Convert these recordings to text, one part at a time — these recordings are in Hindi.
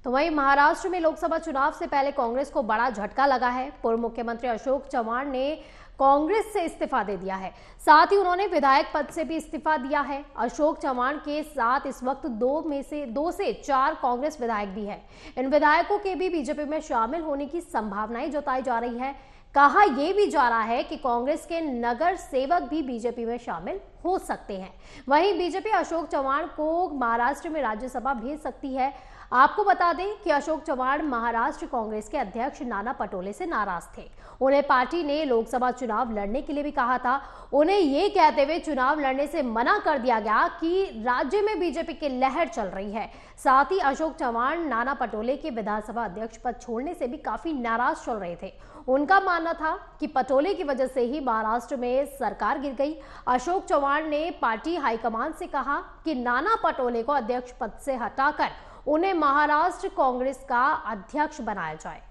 तो वहीं महाराष्ट्र में लोकसभा चुनाव से पहले कांग्रेस को बड़ा झटका लगा है। पूर्व मुख्यमंत्री अशोक चव्हाण ने कांग्रेस से इस्तीफा दे दिया है। साथ ही उन्होंने विधायक पद से भी इस्तीफा दिया है। अशोक चव्हाण के साथ इस वक्त दो से चार कांग्रेस विधायक भी हैं। इन विधायकों के भी बीजेपी में शामिल होने की संभावनाएं जताई जा रही है। कहा यह भी जा रहा है कि कांग्रेस के नगर सेवक भी बीजेपी में शामिल हो सकते हैं। वहीं बीजेपी अशोक चव्हाण को महाराष्ट्र में राज्यसभा भेज सकती है। आपको बता दें कि अशोक चव्हाण महाराष्ट्र कांग्रेस के अध्यक्ष नाना पटोले से नाराज थे। उन्हें पार्टी ने लोकसभा चुनाव लड़ने के लिए भी कहा था। उन्हें ये कहते हुए चुनाव लड़ने से मना कर दिया गया कि राज्य में बीजेपी की लहर चल रही है। साथ ही अशोक चव्हाण नाना पटोले के विधानसभा अध्यक्ष पद छोड़ने से भी काफी नाराज चल रहे थे। उनका मानना था कि पटोले की वजह से ही महाराष्ट्र में सरकार गिर गई। अशोक चव्हाण ने पार्टी हाईकमान से कहा कि नाना पटोले को अध्यक्ष पद से हटाकर उन्हें महाराष्ट्र कांग्रेस का अध्यक्ष बनाया जाए।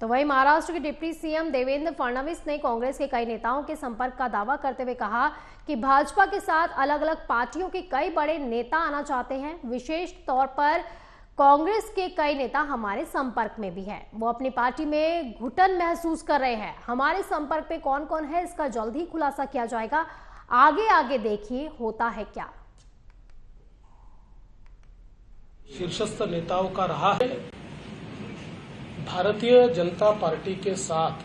तो वहीं महाराष्ट्र के डिप्टी सीएम देवेंद्र फडणवीस ने कांग्रेस के कई नेताओं के संपर्क का दावा करते हुए कहा कि भाजपा के साथ अलग अलग पार्टियों के कई बड़े नेता आना चाहते हैं। विशेष तौर पर कांग्रेस के कई नेता हमारे संपर्क में भी हैं। वो अपनी पार्टी में घुटन महसूस कर रहे हैं। हमारे संपर्क में कौन कौन है इसका जल्द ही खुलासा किया जाएगा। आगे आगे देखिए होता है क्या। शीर्षस्थ नेताओं का रहा है भारतीय जनता पार्टी के साथ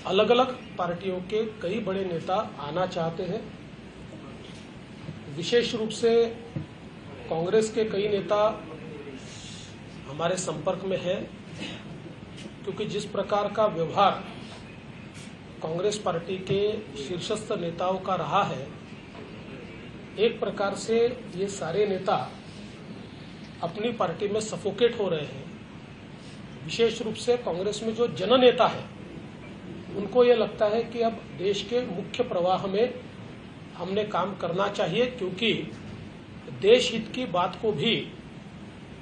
अलग अलग पार्टियों के कई बड़े नेता आना चाहते हैं। विशेष रूप से कांग्रेस के कई नेता हमारे संपर्क में हैं, क्योंकि जिस प्रकार का व्यवहार कांग्रेस पार्टी के शीर्षस्थ नेताओं का रहा है, एक प्रकार से ये सारे नेता अपनी पार्टी में सफोकेट हो रहे हैं। विशेष रूप से कांग्रेस में जो जननेता है उनको ये लगता है कि अब देश के मुख्य प्रवाह में हमने काम करना चाहिए, क्योंकि देश हित की बात को भी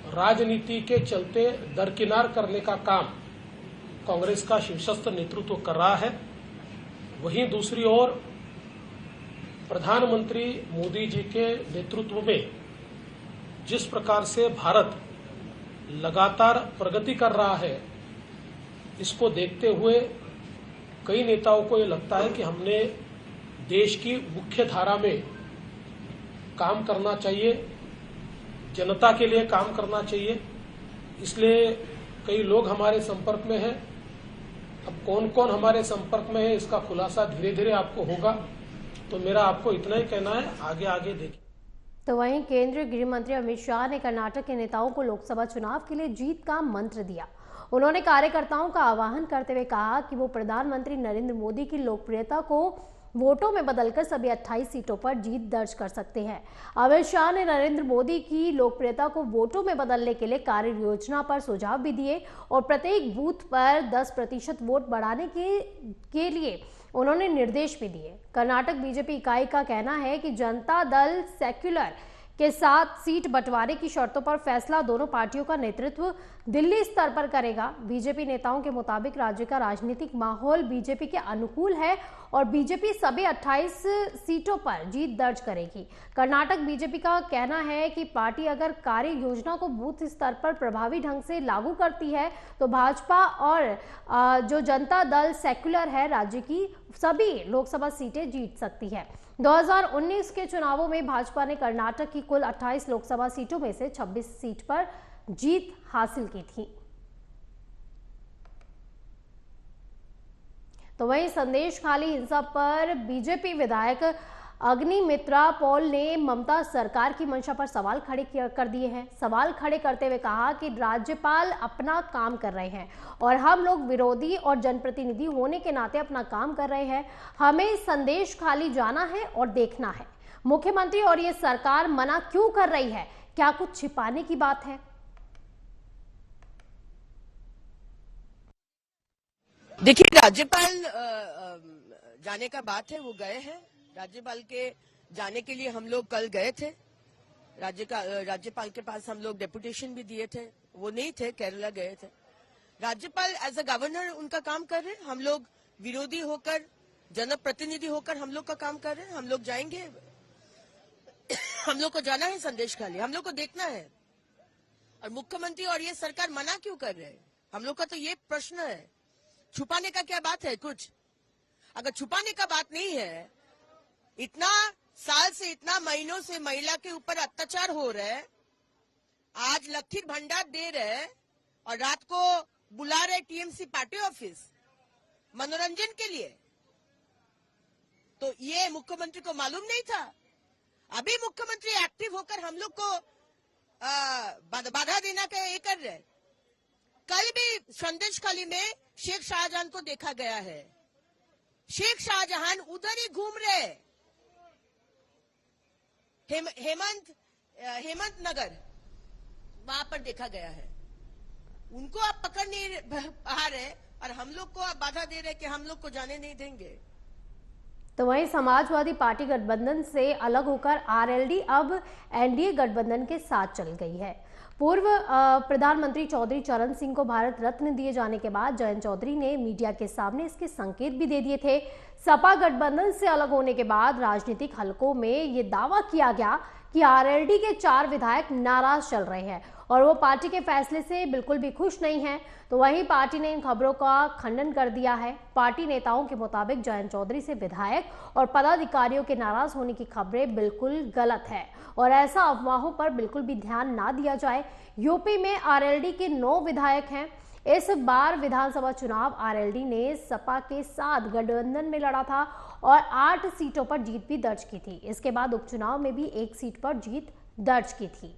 राजनीति के चलते दरकिनार करने का काम कांग्रेस का शीर्षस्थ नेतृत्व कर रहा है। वहीं दूसरी ओर प्रधानमंत्री मोदी जी के नेतृत्व में जिस प्रकार से भारत लगातार प्रगति कर रहा है, इसको देखते हुए कई नेताओं को ये लगता है कि हमने देश की मुख्य धारा में काम करना चाहिए, जनता के लिए काम करना चाहिए। इसलिए कई लोग हमारे संपर्क में हैं। अब कौन कौन हमारे संपर्क में है इसका खुलासा धीरे धीरे आपको होगा। तो मेरा आपको इतना ही कहना है, आगे आगे देखिए। तो वहीं केंद्रीय गृह मंत्री अमित शाह ने कर्नाटक के नेताओं को लोकसभा चुनाव के लिए जीत का मंत्र दिया। उन्होंने कार्यकर्ताओं का आह्वान करते हुए कहा कि वो प्रधानमंत्री नरेंद्र मोदी की लोकप्रियता को वोटों में बदलकर सभी 28 सीटों पर जीत दर्ज कर सकते हैं। अमित शाह ने नरेंद्र मोदी की लोकप्रियता को वोटों में बदलने के लिए कार्य योजना पर सुझाव भी दिए और प्रत्येक बूथ पर 10% वोट बढ़ाने के लिए उन्होंने निर्देश भी दिए। कर्नाटक बीजेपी इकाई का कहना है कि जनता दल सेक्युलर के साथ सीट बंटवारे की शर्तों पर फैसला दोनों पार्टियों का नेतृत्व दिल्ली स्तर पर करेगा। बीजेपी नेताओं के मुताबिक राज्य का राजनीतिक माहौल बीजेपी के अनुकूल है और बीजेपी सभी 28 सीटों पर जीत दर्ज करेगी। कर्नाटक बीजेपी का कहना है कि पार्टी अगर कार्य योजना को बूथ स्तर पर प्रभावी ढंग से लागू करती है तो भाजपा और जो जनता दल सेक्युलर है राज्य की सभी लोकसभा सीटें जीत सकती है। 2019 के चुनावों में भाजपा ने कर्नाटक की कुल 28 लोकसभा सीटों में से 26 सीट पर जीत हासिल की थी। तो वहीं संदेश खाली हिंसा पर बीजेपी विधायक अग्निमित्रा पॉल ने ममता सरकार की मंशा पर सवाल खड़े कर दिए हैं। सवाल खड़े करते हुए कहा कि राज्यपाल अपना काम कर रहे हैं और हम लोग विरोधी और जनप्रतिनिधि होने के नाते अपना काम कर रहे हैं। हमें संदेश खाली जाना है और देखना है मुख्यमंत्री और ये सरकार मना क्यों कर रही है, क्या कुछ छिपाने की बात है। देखिए, राज्यपाल जाने का बात है, वो गए हैं। राज्यपाल के जाने के लिए हम लोग कल गए थे। राज्यपाल के पास हम लोग डेपुटेशन भी दिए थे, वो नहीं थे, केरला गए थे। राज्यपाल एज अ गवर्नर उनका काम कर रहे हैं। हम लोग विरोधी होकर, जनप्रतिनिधि होकर हम लोग का काम कर रहे हैं। हम लोग जाएंगे, हम लोग को जाना है संदेश खाली, हम लोग को देखना है। और मुख्यमंत्री और ये सरकार मना क्यों कर रहे हैं? हम लोग का तो ये प्रश्न है। छुपाने का क्या बात है? कुछ अगर छुपाने का बात नहीं है, इतना साल से, इतना महीनों से महिला के ऊपर अत्याचार हो रहा है, आज लखीर भंडार दे रहे और रात को बुला रहे टीएमसी पार्टी ऑफिस मनोरंजन के लिए, तो ये मुख्यमंत्री को मालूम नहीं था? अभी मुख्यमंत्री एक्टिव होकर हम लोग को बाधा देना का ये कर रहे। कल भी संदेश खाली में शेख शाहजहां को देखा गया है। शेख शाहजहां उधर ही घूम रहे, हेमंत नगर वहां पर देखा गया है। उनको आप पकड़ नहीं पा रहे और हम लोग को आप बाधा दे रहे कि हम लोग को जाने नहीं देंगे। तो वहीं समाजवादी पार्टी गठबंधन से अलग होकर आरएलडी अब एनडीए गठबंधन के साथ चल गई है। पूर्व प्रधानमंत्री चौधरी चरण सिंह को भारत रत्न दिए जाने के बाद जयंत चौधरी ने मीडिया के सामने इसके संकेत भी दे दिए थे। सपा गठबंधन से अलग होने के बाद राजनीतिक हलकों में ये दावा किया गया कि आरएलडी के 4 विधायक नाराज चल रहे हैं और वो पार्टी के फैसले से बिल्कुल भी खुश नहीं हैं। तो वहीं पार्टी ने इन खबरों का खंडन कर दिया है। पार्टी नेताओं के मुताबिक जयंत चौधरी से विधायक और पदाधिकारियों के नाराज होने की खबरें बिल्कुल गलत है और ऐसा अफवाहों पर बिल्कुल भी ध्यान ना दिया जाए। यूपी में आरएलडी के 9 विधायक हैं। इस बार विधानसभा चुनाव आरएलडी ने सपा के साथ गठबंधन में लड़ा था और 8 सीटों पर जीत भी दर्ज की थी। इसके बाद उपचुनाव में भी 1 सीट पर जीत दर्ज की थी।